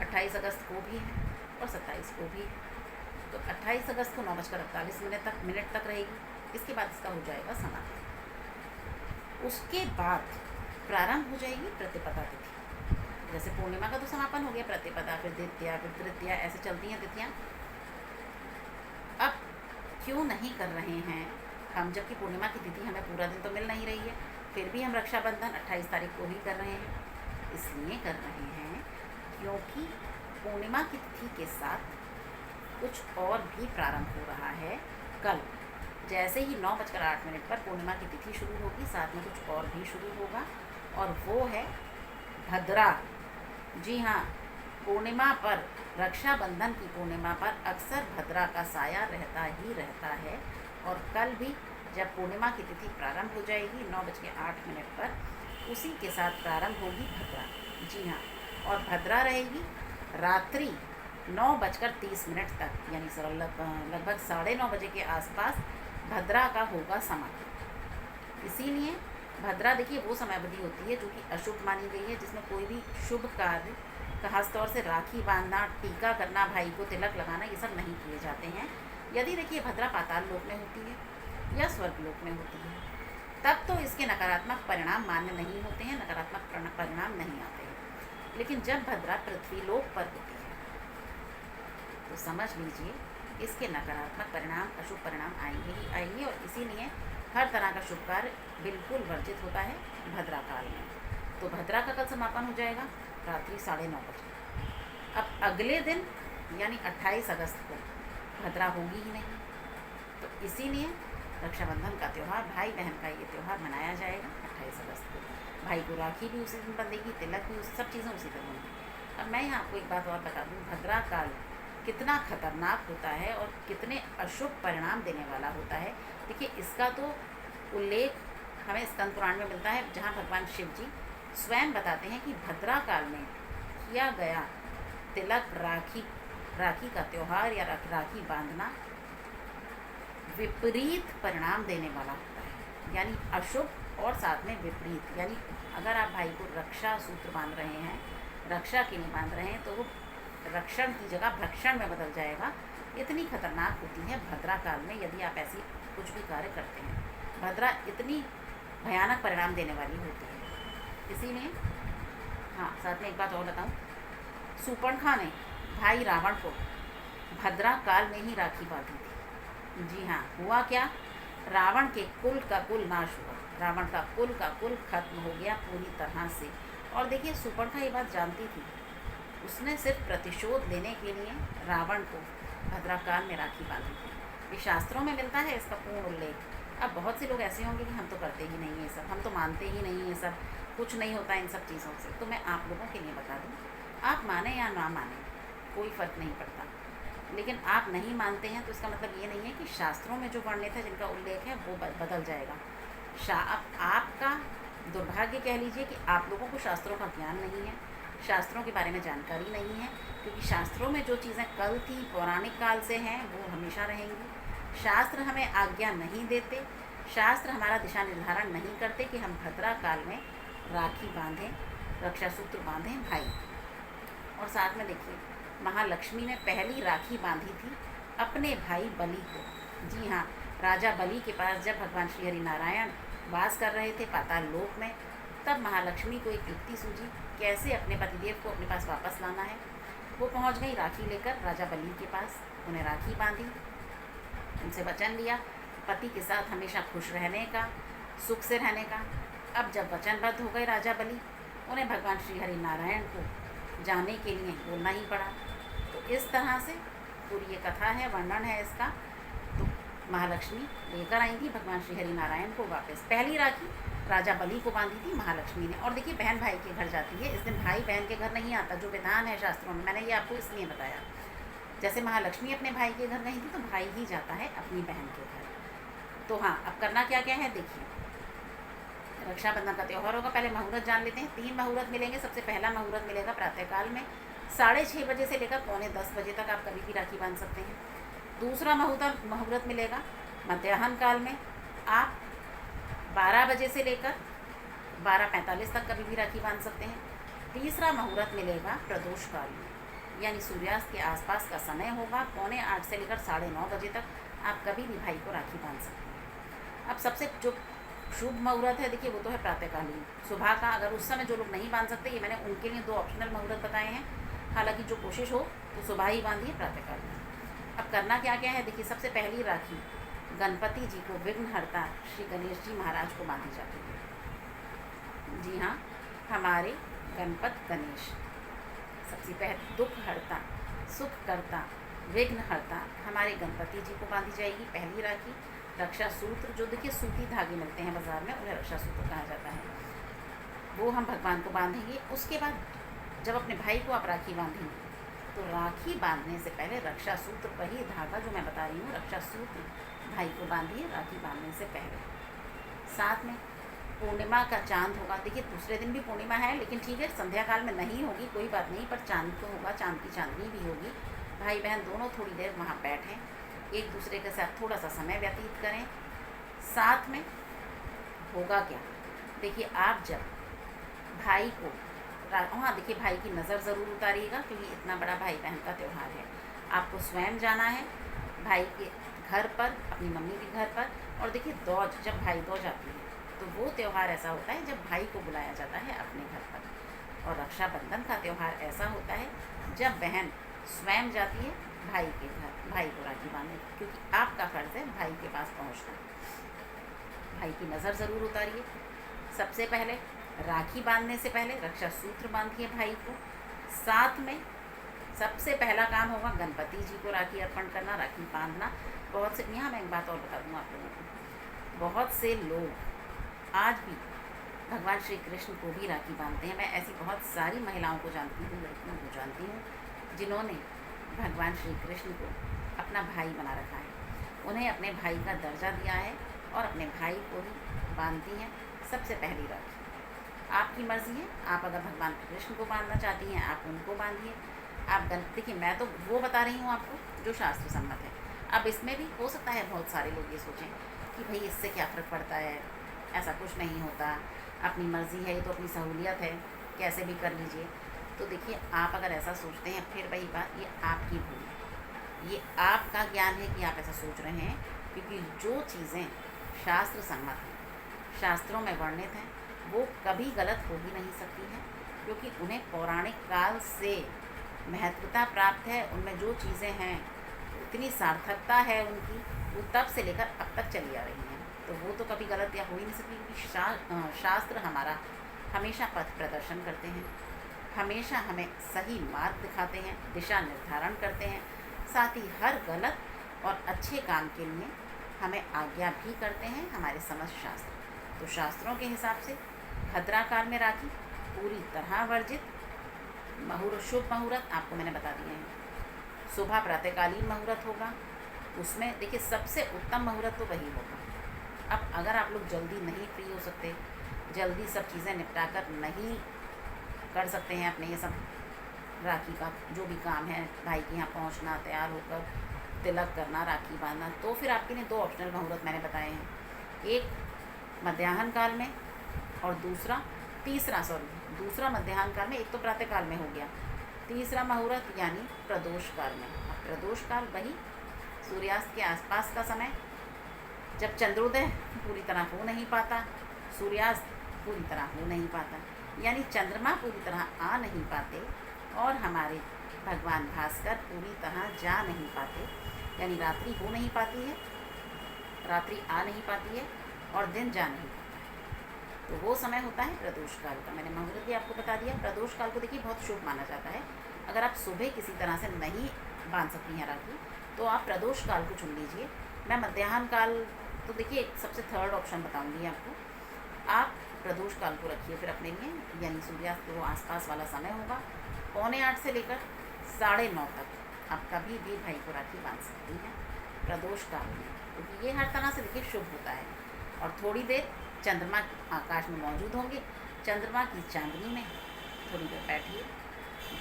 28 अगस्त को भी है और 27 को भी है। तो 28 अगस्त को 9:48 मिनट तक रहेगी। इसके बाद इसका हो जाएगा समाप्त। उसके बाद प्रारंभ हो जाएगी प्रतिपदा तिथि। जैसे पूर्णिमा का तो समापन हो गया, प्रतिपदा, फिर द्वितीया, फिर तृतीया, ऐसे चलती हैं तिथियाँ। अब क्यों नहीं कर रहे हैं हम, जबकि पूर्णिमा की तिथि हमें पूरा दिन तो मिल नहीं रही है, फिर भी हम रक्षाबंधन 28 तारीख को ही कर रहे हैं। इसलिए कर रहे हैं क्योंकि पूर्णिमा की तिथि के साथ कुछ और भी प्रारंभ हो रहा है। कल जैसे ही 9:08 पर पूर्णिमा की तिथि शुरू होगी, साथ में कुछ और भी शुरू होगा, और वो है भद्रा। जी हाँ, पूर्णिमा पर, रक्षाबंधन की पूर्णिमा पर अक्सर भद्रा का साया रहता ही रहता है। और कल भी जब पूर्णिमा की तिथि प्रारंभ हो जाएगी 9:08 पर, उसी के साथ प्रारंभ होगी भद्रा। जी हाँ, और भद्रा रहेगी रात्रि 9:30 तक, यानी लगभग 9:30 बजे के आसपास भद्रा का होगा समाप्त। इसीलिए भद्रा देखिए वो समयावधि होती है जो कि अशुभ मानी गई है, जिसमें कोई भी शुभ कार्य, खासतौर से राखी बांधना, टीका करना, भाई को तिलक लगाना, ये सब नहीं किए जाते हैं। यदि देखिए भद्रा पाताल लोक में होती है या स्वर्ग लोक में होती है, तब तो इसके नकारात्मक परिणाम मान्य नहीं होते हैं, नकारात्मक परिणाम नहीं आते हैं। लेकिन जब भद्रा पृथ्वी लोक पर होती है तो समझ लीजिए इसके नकारात्मक परिणाम, अशुभ परिणाम आएंगे ही आएंगे, और इसीलिए हर तरह का शुभ कार्य बिल्कुल वर्जित होता है भद्रा काल में। तो भद्रा का कल समापन हो जाएगा रात्रि 9:30 बजे। अब अगले दिन यानी 28 अगस्त को भद्रा होगी ही नहीं, तो इसीलिए रक्षाबंधन का त्यौहार, भाई बहन का ये त्यौहार मनाया जाएगा 28 अगस्त को। भाई को राखी भी उसी दिन बंधेगी, तिलक भी, सब चीज़ें उसी दिन होंगी। अब मैं यहाँ आपको एक बात और बता दूँ, भद्रा काल कितना खतरनाक होता है और कितने अशुभ परिणाम देने वाला होता है। देखिए, इसका तो उल्लेख हमें स्कंद पुराण में मिलता है, जहाँ भगवान शिव जी स्वयं बताते हैं कि भद्रा काल में किया गया तिलक, राखी का त्यौहार या राखी बांधना विपरीत परिणाम देने वाला होता है, यानी अशुभ और साथ में विपरीत। यानी अगर आप भाई को रक्षा सूत्र बांध रहे हैं, रक्षा के लिए बांध रहे हैं, तो वो रक्षण की जगह भक्षण में बदल जाएगा। इतनी खतरनाक होती है भद्रा काल में यदि आप ऐसी कुछ भी कार्य करते हैं। भद्रा इतनी भयानक परिणाम देने वाली होती है। इसीलिए हाँ, साथ में एक बात और बताऊँ, शूर्पणखा ने भाई रावण को भद्रा काल में ही राखी बांधी थी। जी हाँ, हुआ क्या, रावण के कुल का कुल नाश हुआ, रावण का कुल खत्म हो गया पूरी तरह से। और देखिए, शूर्पणखा ये बात जानती थी, उसने सिर्फ प्रतिशोध लेने के लिए रावण को भद्रा काल में राखी बांधी थी। ये शास्त्रों में मिलता है इसका पूर्ण उल्लेख। अब बहुत से लोग ऐसे होंगे कि हम तो करते ही नहीं ये सब, हम तो मानते ही नहीं ये सब, कुछ नहीं होता इन सब चीज़ों से। तो मैं आप लोगों के लिए बता दूँ, आप माने या ना माने कोई फ़र्क नहीं पड़ता, लेकिन आप नहीं मानते हैं, तो इसका मतलब ये नहीं है कि शास्त्रों में जो वर्णित है, जिनका उल्लेख है, वो बदल जाएगा। आपका दुर्भाग्य कह लीजिए कि आप लोगों को शास्त्रों का ज्ञान नहीं है, शास्त्रों के बारे में जानकारी नहीं है, क्योंकि शास्त्रों में जो चीज़ें कल थी, पौराणिक काल से हैं, वो हमेशा रहेंगी। शास्त्र हमें आज्ञा नहीं देते, शास्त्र हमारा दिशा निर्धारण नहीं करते कि हम भद्रा काल में राखी बांधें, रक्षा सूत्र बांधें भाई। और साथ में देखिए, महालक्ष्मी ने पहली राखी बांधी थी अपने भाई बलि को। जी हाँ, राजा बलि के पास जब भगवान श्री हरि नारायण वास कर रहे थे पाताल लोक में, तब महालक्ष्मी को एक युक्ति सूझी कैसे अपने पतिदेव को अपने पास वापस लाना है। वो पहुंच गई राखी लेकर राजा बलि के पास, उन्हें राखी बांधी, उनसे वचन लिया पति के साथ हमेशा खुश रहने का, सुख से रहने का। अब जब वचनबद्ध हो गए राजा बलि, उन्हें भगवान श्री हरि नारायण को जाने के लिए बोलना ही पड़ा। तो इस तरह से पूरी ये कथा है, वर्णन है इसका। तो महालक्ष्मी लेकर आई थी भगवान श्री हरि नारायण को वापस। पहली राखी राजा बलि को बांधी थी महालक्ष्मी ने। और देखिए, बहन भाई के घर जाती है, इस दिन भाई बहन के घर नहीं आता, जो विधान है शास्त्रों में। मैंने ये आपको इसलिए बताया, जैसे महालक्ष्मी अपने भाई के घर गई थी, तो भाई ही जाता है अपनी बहन के घर। तो हाँ, अब करना क्या क्या है देखिए। रक्षाबंधन का त्यौहार होगा, पहले मुहूर्त जान लेते हैं। 3 मुहूर्त मिलेंगे। सबसे पहला मुहूर्त मिलेगा प्रातःकाल में 6:30 बजे से लेकर 9:45 बजे तक, आप कभी भी राखी बांध सकते हैं। दूसरा मुहूर्त मिलेगा मध्याह्न काल में, आप 12 बजे से लेकर 12:45 तक कभी भी राखी बांध सकते हैं। तीसरा मुहूर्त मिलेगा प्रदोष काल में, यानी सूर्यास्त के आसपास का समय होगा, 7:45 से लेकर 9:30 बजे तक आप कभी भी भाई को राखी बांध सकते हैं। अब सबसे जो शुभ मुहूर्त है देखिए, वो तो है प्रातःकालीन सुबह का। अगर उस समय जो लोग नहीं बांध सकते, ये मैंने उनके लिए 2 ऑप्शनल मुहूर्त बताए हैं। हालांकि जो कोशिश हो तो सुबह ही बांधिए, प्रातःकाल में। अब करना क्या क्या है देखिए। सबसे पहली राखी गणपति जी को, विघ्नहर्ता श्री गणेश जी महाराज को बांधी जाती है। जी हाँ, हमारे गणपत गणेश सबसे पहले दुख हरता, सुख करता, विघ्नहर्ता हमारे गणपति जी को बांधी जाएगी पहली राखी। रक्षा सूत्र, जो देखिए सूती धागे मिलते हैं बाज़ार में, उन्हें रक्षा सूत्र कहा जाता है, वो हम भगवान को बांधेंगे। उसके बाद जब अपने भाई को आप राखी बांधेंगे, तो राखी बांधने से पहले रक्षा सूत्र, वही धागा जो मैं बता रही हूँ, रक्षा सूत्र भाई को बांधिए राखी बांधने से पहले। साथ में पूर्णिमा का चांद होगा। देखिए, दूसरे दिन भी पूर्णिमा है, लेकिन ठीक है, संध्या काल में नहीं होगी, कोई बात नहीं, पर चांद तो होगा, चांद की चांदनी भी होगी। भाई बहन दोनों थोड़ी देर वहाँ बैठें, एक दूसरे के साथ थोड़ा सा समय व्यतीत करें। साथ में होगा क्या देखिए, आप जब भाई को वहाँ देखिए, भाई की नज़र ज़रूर उतारिएगा, क्योंकि इतना बड़ा भाई बहन का त्यौहार है। आपको स्वयं जाना है भाई के घर पर, अपनी मम्मी के घर पर। और देखिए, दौज, जब भाई दौज आती है, तो वो त्यौहार ऐसा होता है जब भाई को बुलाया जाता है अपने घर पर। और रक्षाबंधन का त्यौहार ऐसा होता है जब बहन स्वयं जाती है भाई के घर, भाई को राखी बांधने, क्योंकि आपका फ़र्ज़ है भाई के पास पहुंचना। भाई की नज़र ज़रूर उतारिए। सबसे पहले राखी बांधने से पहले रक्षा सूत्र बांधिए भाई को। साथ में सबसे पहला काम होगा गणपति जी को राखी अर्पण करना, राखी बांधना। बहुत से, यहाँ मैं एक बात और बता दूँ आप लोगों को, बहुत से लोग आज भी भगवान श्री कृष्ण को भी राखी बांधते हैं। मैं ऐसी बहुत सारी महिलाओं को जानती हूँ, लड़कियों को जानती हूँ, जिन्होंने भगवान श्री कृष्ण को अपना भाई बना रखा है, उन्हें अपने भाई का दर्जा दिया है और अपने भाई को ही बांधती हैं सबसे पहली राखी। आपकी मर्ज़ी है, आप अगर भगवान कृष्ण को बांधना चाहती हैं, आप उनको बांधिए। आप देखिए, मैं तो वो बता रही हूँ आपको जो शास्त्र सम्मत है। अब इसमें भी हो सकता है बहुत सारे लोग ये सोचें कि भाई इससे क्या फ़र्क पड़ता है, ऐसा कुछ नहीं होता, अपनी मर्ज़ी है, ये तो अपनी सहूलियत है, कैसे भी कर लीजिए। तो देखिए, आप अगर ऐसा सोचते हैं, फिर वही बात, ये आपकी भूल है, ये आपका ज्ञान है कि आप ऐसा सोच रहे हैं। क्योंकि जो चीज़ें शास्त्र सम्मत हैं, शास्त्रों में वर्णित हैं, वो कभी गलत हो ही नहीं सकती हैं, क्योंकि उन्हें पौराणिक काल से महत्वता प्राप्त है। उनमें जो चीज़ें हैं, इतनी सार्थकता है उनकी, वो तब से लेकर अब तक चली आ रही हैं। तो वो तो कभी गलत या हो ही नहीं सकती, क्योंकि शास्त्र हमारा हमेशा पथ प्रदर्शन करते हैं, हमेशा हमें सही मार्ग दिखाते हैं, दिशा निर्धारण करते हैं। साथ ही हर गलत और अच्छे काम के लिए हमें आज्ञा भी करते हैं हमारे समस्त शास्त्र। तो शास्त्रों के हिसाब से भद्रा काल में राखी पूरी तरह वर्जित। शुभ मुहूर्त आपको मैंने बता दिए हैं। सुबह प्रातःकालीन मुहूर्त होगा, उसमें देखिए सबसे उत्तम मुहूर्त तो वही होगा। अब अगर आप लोग जल्दी नहीं फ्री हो सकते, जल्दी सब चीज़ें निपटा कर नहीं कर सकते हैं अपने ये सब राखी का जो भी काम है, भाई के यहाँ पहुँचना, तैयार होकर तिलक करना, राखी बांधना, तो फिर आपके लिए 2 ऑप्शनल मुहूर्त मैंने बताए हैं। एक मध्याह्न काल में और दूसरा मध्याह्न काल में। एक तो प्रातः काल में हो गया, तीसरा मुहूर्त यानी प्रदोष काल में। अब प्रदोष काल वही सूर्यास्त के आसपास का समय, जब चंद्रोदय पूरी तरह हो नहीं पाता, सूर्यास्त पूरी तरह हो नहीं पाता, यानी चंद्रमा पूरी तरह आ नहीं पाते और हमारे भगवान भास्कर पूरी तरह जा नहीं पाते, यानी रात्रि हो नहीं पाती है, रात्रि आ नहीं पाती है और दिन जा नहीं पाता है। तो वो समय होता है प्रदोष काल का। मैंने मुहूर्त भी आपको बता दिया। प्रदोष काल को देखिए बहुत शुभ माना जाता है। अगर आप सुबह किसी तरह से नहीं बांध सकती हैं राखी, तो आप प्रदोष काल को चुन लीजिए। मैं मध्याह्न काल तो देखिए सबसे थर्ड ऑप्शन बताऊंगी आपको। आप प्रदोष काल को रखिए फिर अपने लिए, यानी सूर्यास्त के वो आसपास वाला समय होगा। 7:45 से लेकर 9:30 तक आप कभी भी भाई को राखी बांध सकती हैं प्रदोष काल में, क्योंकि ये हर तरह से देखिए शुभ होता है। और थोड़ी देर चंद्रमा आकाश में मौजूद होंगे, चंद्रमा की चांदनी में थोड़ी देर बैठिए,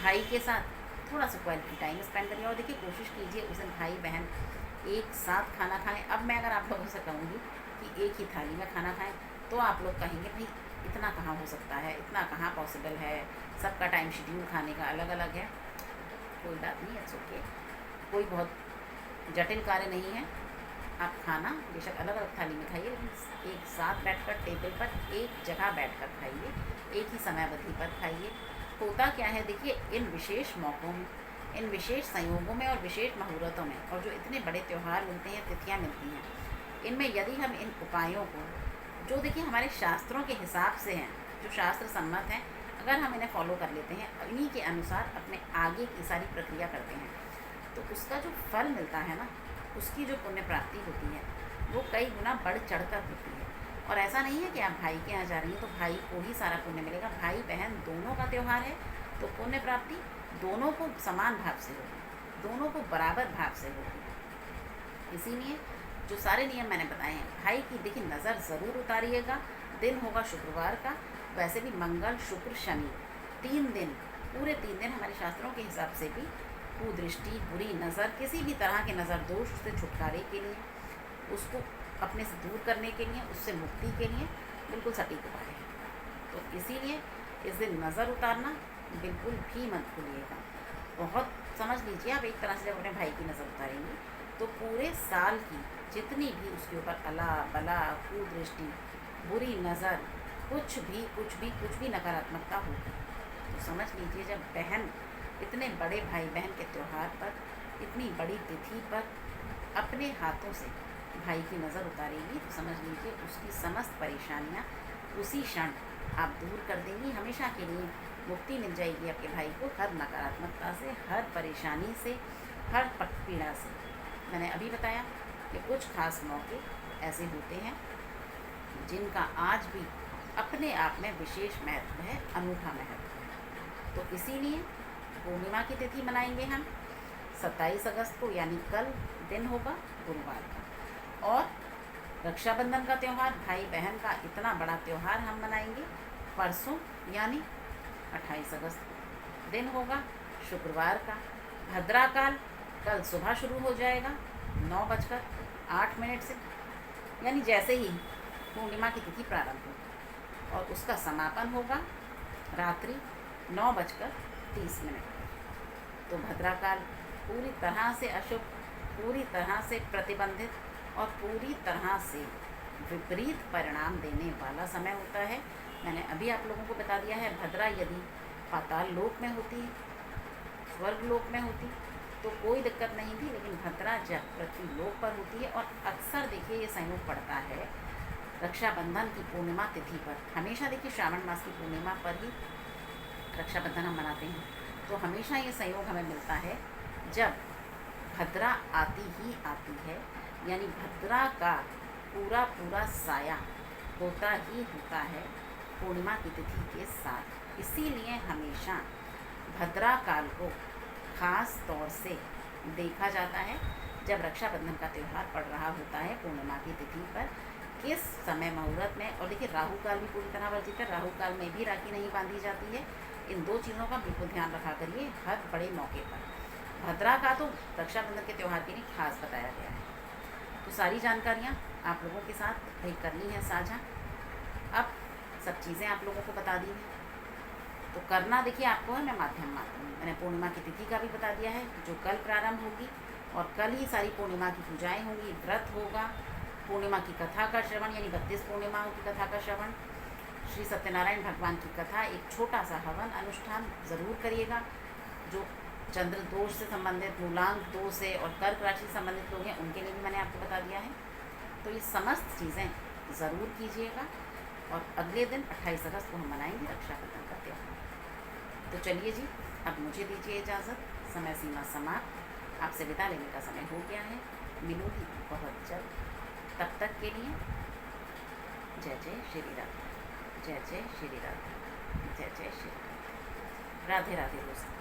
भाई के साथ थोड़ा सा क्वालिटी टाइम स्पेंड करिए। और देखिए कोशिश कीजिए उस दिन भाई बहन एक साथ खाना खाएं। अब मैं अगर आप लोगों से कहूँगी कि एक ही थाली में खाना खाएं, तो आप लोग कहेंगे भाई इतना कहाँ हो सकता है, इतना कहाँ पॉसिबल है, सबका टाइम शेड्यूल खाने का अलग अलग है। कोई बात नहीं, इट्स ओके, कोई बहुत जटिल कार्य नहीं है। आप खाना बेशक अलग अलग थाली में खाइए, लेकिन एक साथ बैठकर टेबल पर एक जगह बैठकर खाइए, एक ही समयावधि पर खाइए। होता क्या है देखिए, इन विशेष मौक़ों में, इन विशेष संयोगों में और विशेष मुहूर्तों में, और जो इतने बड़े त्यौहार मिलते हैं, तिथियाँ मिलती हैं, इनमें यदि हम इन उपायों को, जो देखिए हमारे शास्त्रों के हिसाब से हैं, जो शास्त्र सम्मत हैं, अगर हम इन्हें फॉलो कर लेते हैं, इन्हीं के अनुसार अपने आगे की सारी प्रक्रिया करते हैं, तो उसका जो फल मिलता है ना, उसकी जो पुण्य प्राप्ति होती है, वो कई गुना बढ़ चढ़ कर होती है। और ऐसा नहीं है कि आप भाई के यहाँ जा रही हैं तो भाई को ही सारा पुण्य मिलेगा। भाई बहन दोनों का त्यौहार है, तो पुण्य प्राप्ति दोनों को समान भाव से होगी, दोनों को बराबर भाव से होगी। इसीलिए जो सारे नियम मैंने बताए हैं, भाई की देखिए नज़र ज़रूर उतारिएगा। दिन होगा शुक्रवार का, वैसे भी मंगल शुक्र शनि 3 दिन, पूरे 3 दिन हमारे शास्त्रों के हिसाब से भी कुदृष्टि, बुरी नज़र, किसी भी तरह के नज़र दोष से छुटकारे के लिए, उसको अपने से दूर करने के लिए, उससे मुक्ति के लिए बिल्कुल सटीक उपाय है। तो इसीलिए इस दिन नज़र उतारना बिल्कुल भी मत भूलिएगा। बहुत समझ लीजिए, आप एक तरह से जब अपने भाई की नज़र उतारेंगे तो पूरे साल की जितनी भी उसके ऊपर अला बला, कुदृष्टि, बुरी नज़र, कुछ भी नकारात्मकता होगी, तो समझ लीजिए जब बहन इतने बड़े भाई बहन के त्यौहार पर, इतनी बड़ी तिथि पर अपने हाथों से भाई की नज़र उतारेगी, तो समझ लीजिए उसकी समस्त परेशानियाँ उसी क्षण आप दूर कर देंगी। हमेशा के लिए मुक्ति मिल जाएगी आपके भाई को हर नकारात्मकता से, हर परेशानी से, हर पीड़ा से। मैंने अभी बताया कि कुछ खास मौके ऐसे होते हैं जिनका आज भी अपने आप में विशेष महत्व है, अनूठा महत्व है। तो इसीलिए पूर्णिमा की तिथि मनाएंगे हम 27 अगस्त को, यानी कल दिन होगा गुरुवार का। और रक्षाबंधन का त्यौहार, भाई बहन का इतना बड़ा त्यौहार हम मनाएंगे परसों, यानी 28 अगस्त को। दिन होगा शुक्रवार का। भद्रा काल कल सुबह शुरू हो जाएगा 9:08 से, यानी जैसे ही पूर्णिमा की तिथि प्रारंभ होगी, और उसका समापन होगा रात्रि 9:30 पर। तो भद्रा काल पूरी तरह से अशुभ, पूरी तरह से प्रतिबंधित और पूरी तरह से विपरीत परिणाम देने वाला समय होता है। मैंने अभी आप लोगों को बता दिया है, भद्रा यदि पाताल लोक में होती, स्वर्ग लोक में होती तो कोई दिक्कत नहीं थी, लेकिन भद्रा जब पृथ्वी लोक पर होती है, और अक्सर देखिए ये संयोग पड़ता है रक्षाबंधन की पूर्णिमा तिथि पर। हमेशा देखिए श्रावण मास की पूर्णिमा पर ही रक्षाबंधन हम मनाते हैं, तो हमेशा ये संयोग हमें मिलता है जब भद्रा आती ही आती है, यानी भद्रा का पूरा साया होता ही होता है पूर्णिमा की तिथि के साथ। इसीलिए हमेशा भद्रा काल को खास तौर से देखा जाता है जब रक्षाबंधन का त्यौहार पड़ रहा होता है पूर्णिमा की तिथि पर, किस समय मुहूर्त में, और देखिए राहु काल भी पूरी तरह वर्जित है, राहु काल में भी राखी नहीं बांधी जाती है। इन दो चीज़ों का बिल्कुल ध्यान रखा करिए हर बड़े मौके पर। भद्रा का तो रक्षाबंधन के त्यौहार के लिए खास बताया गया है। तो सारी जानकारियाँ आप लोगों के साथ भाई करनी है साझा। अब सब चीज़ें आप लोगों को बता दी हैं, तो करना देखिए आपको है, मैं माध्यम मैंने पूर्णिमा की तिथि का भी बता दिया है जो कल प्रारंभ होगी, और कल ही सारी पूर्णिमा की पूजाएं होंगी, व्रत होगा, पूर्णिमा की कथा का श्रवण, यानी 32 पूर्णिमाओं की कथा का श्रवण, श्री सत्यनारायण भगवान की कथा, एक छोटा सा हवन अनुष्ठान ज़रूर करिएगा। जो चंद्र दोष से संबंधित, मूलांक दोष से और कर्क राशि से संबंधित लोग हैं उनके लिए भी मैंने आपको बता दिया है। तो ये समस्त चीज़ें ज़रूर कीजिएगा, और अगले दिन 28 अगस्त को हम मनाएंगे रक्षाबंधन का त्यौहार। तो चलिए जी, अब मुझे दीजिए इजाज़त, समय सीमा समाप्त, आपसे विदा लेने का समय हो गया है। मिलूंगी बहुत जल्द, तब तक के लिए जय जय श्री राधे, जय जय श्री राधे, जय जय श्री राधे, राधे राधे दोस्तों।